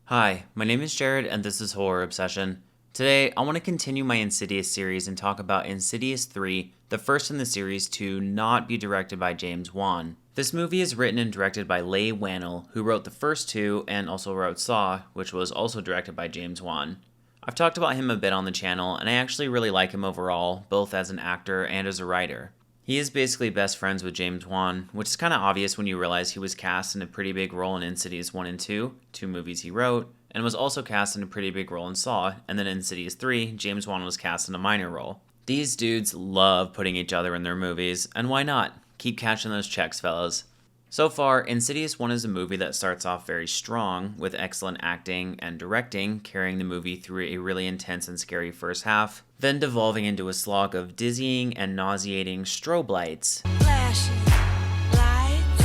Hi, my name is Jared and this is Horror Obsession. Today, I want to continue my Insidious series and talk about Insidious 3, the first in the series to not be directed by James Wan. This movie is written and directed by Leigh Whannell, who wrote the first two and also wrote Saw, which was also directed by James Wan. I've talked about him a bit on the channel, and I actually really like him overall, both as an actor and as a writer. He is basically best friends with James Wan, which is kind of obvious when you realize he was cast in a pretty big role in Insidious 1 and 2, two movies he wrote, and was also cast in a pretty big role in Saw, and then in Insidious 3, James Wan was cast in a minor role. These dudes love putting each other in their movies, and why not? Keep cashing those checks, fellas. So far, Insidious 1 is a movie that starts off very strong, with excellent acting and directing carrying the movie through a really intense and scary first half, then devolving into a slog of dizzying and nauseating strobe lights. Flashing lights.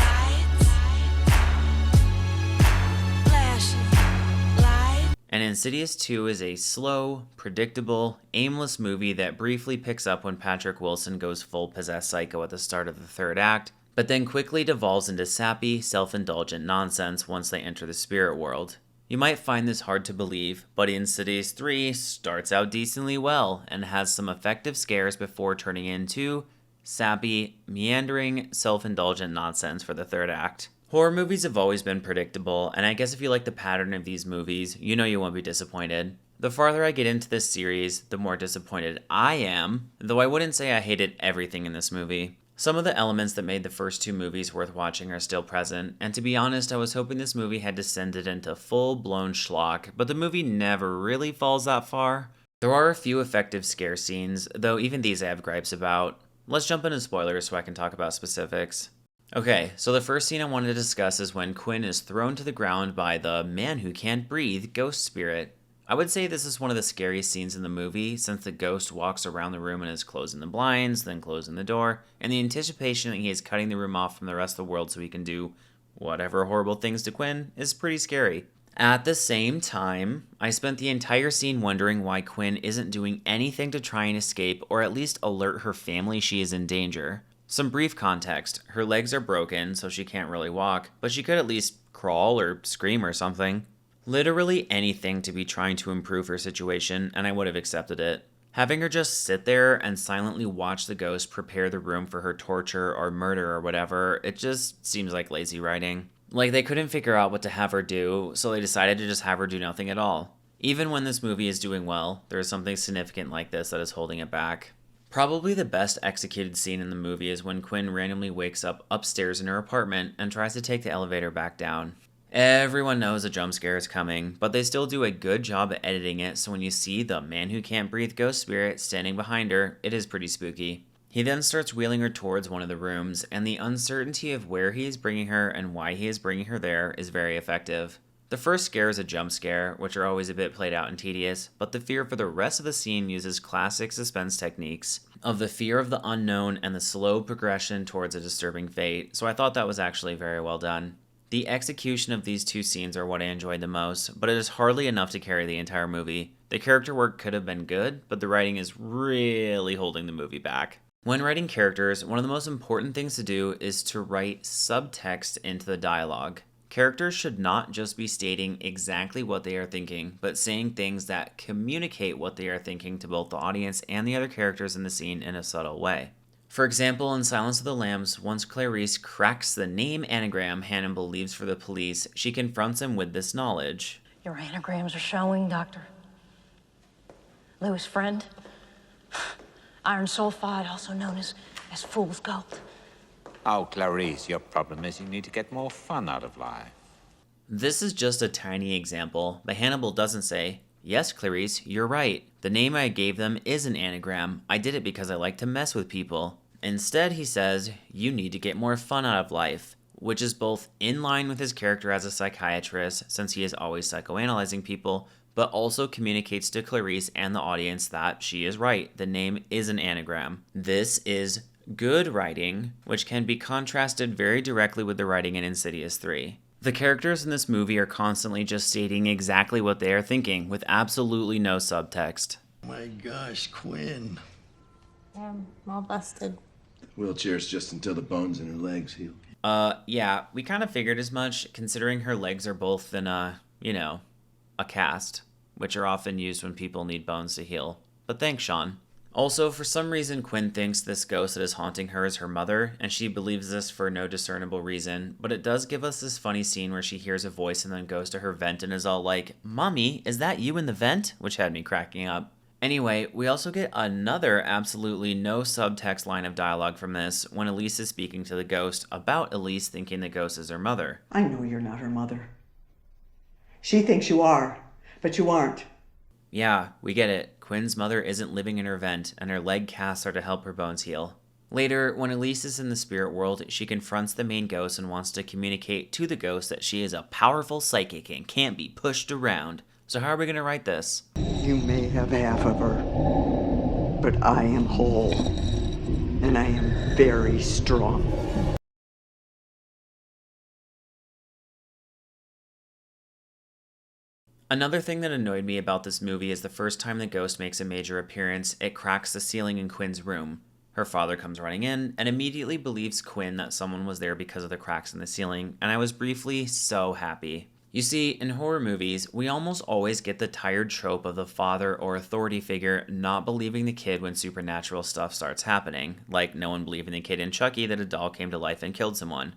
Flashing lights. And Insidious 2 is a slow, predictable, aimless movie that briefly picks up when Patrick Wilson goes full possessed psycho at the start of the third act, but then quickly devolves into sappy, self-indulgent nonsense once they enter the spirit world. You might find this hard to believe, but Insidious 3 starts out decently well and has some effective scares before turning into sappy, meandering, self-indulgent nonsense for the third act. Horror movies have always been predictable, and I guess if you like the pattern of these movies, you know you won't be disappointed. The farther I get into this series, the more disappointed I am, though I wouldn't say I hated everything in this movie. Some of the elements that made the first two movies worth watching are still present, and to be honest, I was hoping this movie had descended into full-blown schlock, but the movie never really falls that far. There are a few effective scare scenes, though even these I have gripes about. Let's jump into spoilers so I can talk about specifics. Okay, so the first scene I wanted to discuss is when Quinn is thrown to the ground by the man who can't breathe ghost spirit. I would say this is one of the scariest scenes in the movie, since the ghost walks around the room and is closing the blinds, then closing the door, and the anticipation that he is cutting the room off from the rest of the world so he can do whatever horrible things to Quinn is pretty scary. At the same time, I spent the entire scene wondering why Quinn isn't doing anything to try and escape or at least alert her family she is in danger. Some brief context, her legs are broken so she can't really walk, but she could at least crawl or scream or something. Literally anything to be trying to improve her situation, and I would have accepted it. Having her just sit there and silently watch the ghost prepare the room for her torture or murder or whatever, it just seems like lazy writing. Like they couldn't figure out what to have her do, so they decided to just have her do nothing at all. Even when this movie is doing well, there is something significant like this that is holding it back. Probably the best executed scene in the movie is when Quinn randomly wakes up upstairs in her apartment and tries to take the elevator back down. Everyone knows a jump scare is coming, but they still do a good job at editing it, so when you see the man who can't breathe ghost spirit standing behind her, it is pretty spooky. He then starts wheeling her towards one of the rooms, and the uncertainty of where he is bringing her and why he is bringing her there is very effective. The first scare is a jump scare, which are always a bit played out and tedious, but the fear for the rest of the scene uses classic suspense techniques of the fear of the unknown and the slow progression towards a disturbing fate, so I thought that was actually very well done. The execution of these two scenes are what I enjoyed the most, but it is hardly enough to carry the entire movie. The character work could have been good, but the writing is really holding the movie back. When writing characters, one of the most important things to do is to write subtext into the dialogue. Characters should not just be stating exactly what they are thinking, but saying things that communicate what they are thinking to both the audience and the other characters in the scene in a subtle way. For example, in Silence of the Lambs, once Clarice cracks the name anagram Hannibal leaves for the police, she confronts him with this knowledge. Your anagrams are showing, Doctor. Lewis' friend. Iron sulfide, also known as fool's gold. Oh, Clarice, your problem is you need to get more fun out of life. This is just a tiny example, but Hannibal doesn't say, "Yes, Clarice, you're right. The name I gave them is an anagram. I did it because I like to mess with people." Instead, he says, "You need to get more fun out of life," which is both in line with his character as a psychiatrist, since he is always psychoanalyzing people, but also communicates to Clarice and the audience that she is right. The name is an anagram. This is good writing, which can be contrasted very directly with the writing in Insidious 3. The characters in this movie are constantly just stating exactly what they are thinking, with absolutely no subtext. My gosh, Quinn. I'm all busted. Wheelchair's just until the bones in her legs heal. Yeah, we kind of figured as much, considering her legs are both in, a cast, which are often used when people need bones to heal. But thanks, Sean. Also, for some reason, Quinn thinks this ghost that is haunting her is her mother, and she believes this for no discernible reason, but it does give us this funny scene where she hears a voice and then goes to her vent and is all like, "Mommy, is that you in the vent?" Which had me cracking up. Anyway, we also get another absolutely no subtext line of dialogue from this when Elise is speaking to the ghost about Elise thinking the ghost is her mother. I know you're not her mother. She thinks you are, but you aren't. Yeah, we get it. Quinn's mother isn't living in her vent, and her leg casts are to help her bones heal. Later, when Elise is in the spirit world, she confronts the main ghost and wants to communicate to the ghost that she is a powerful psychic and can't be pushed around. So how are we going to write this? You may have half of her, but I am whole, and I am very strong. Another thing that annoyed me about this movie is the first time the ghost makes a major appearance, it cracks the ceiling in Quinn's room. Her father comes running in and immediately believes Quinn that someone was there because of the cracks in the ceiling, and I was briefly so happy. You see, in horror movies, we almost always get the tired trope of the father or authority figure not believing the kid when supernatural stuff starts happening, like no one believing the kid in Chucky that a doll came to life and killed someone.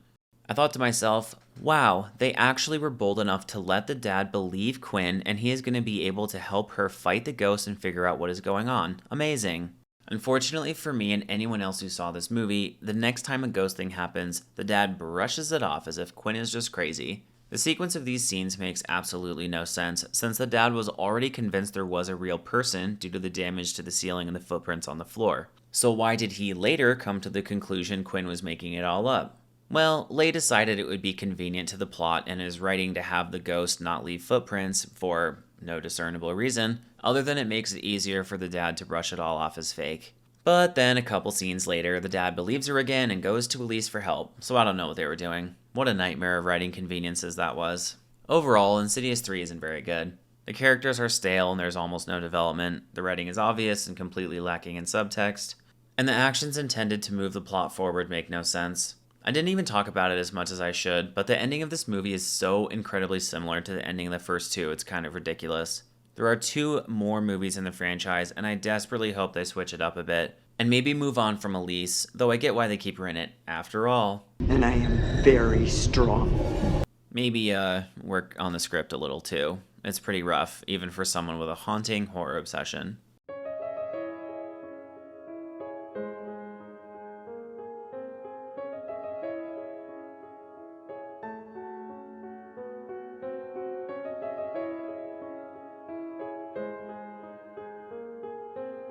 I thought to myself, wow, they actually were bold enough to let the dad believe Quinn and he is going to be able to help her fight the ghost and figure out what is going on. Amazing. Unfortunately for me and anyone else who saw this movie, the next time a ghost thing happens, the dad brushes it off as if Quinn is just crazy. The sequence of these scenes makes absolutely no sense, since the dad was already convinced there was a real person due to the damage to the ceiling and the footprints on the floor. So why did he later come to the conclusion Quinn was making it all up? Well, Leigh decided it would be convenient to the plot in his writing to have the ghost not leave footprints for no discernible reason, other than it makes it easier for the dad to brush it all off as fake. But then a couple scenes later, the dad believes her again and goes to Elise for help, so I don't know what they were doing. What a nightmare of writing conveniences that was. Overall, Insidious 3 isn't very good. The characters are stale and there's almost no development, the writing is obvious and completely lacking in subtext, and the actions intended to move the plot forward make no sense. I didn't even talk about it as much as I should, but the ending of this movie is so incredibly similar to the ending of the first two, it's kind of ridiculous. There are 2 more movies in the franchise, and I desperately hope they switch it up a bit, and maybe move on from Elise, though I get why they keep her in it, after all. And I am very strong. Maybe work on the script a little too. It's pretty rough, even for someone with a haunting horror obsession.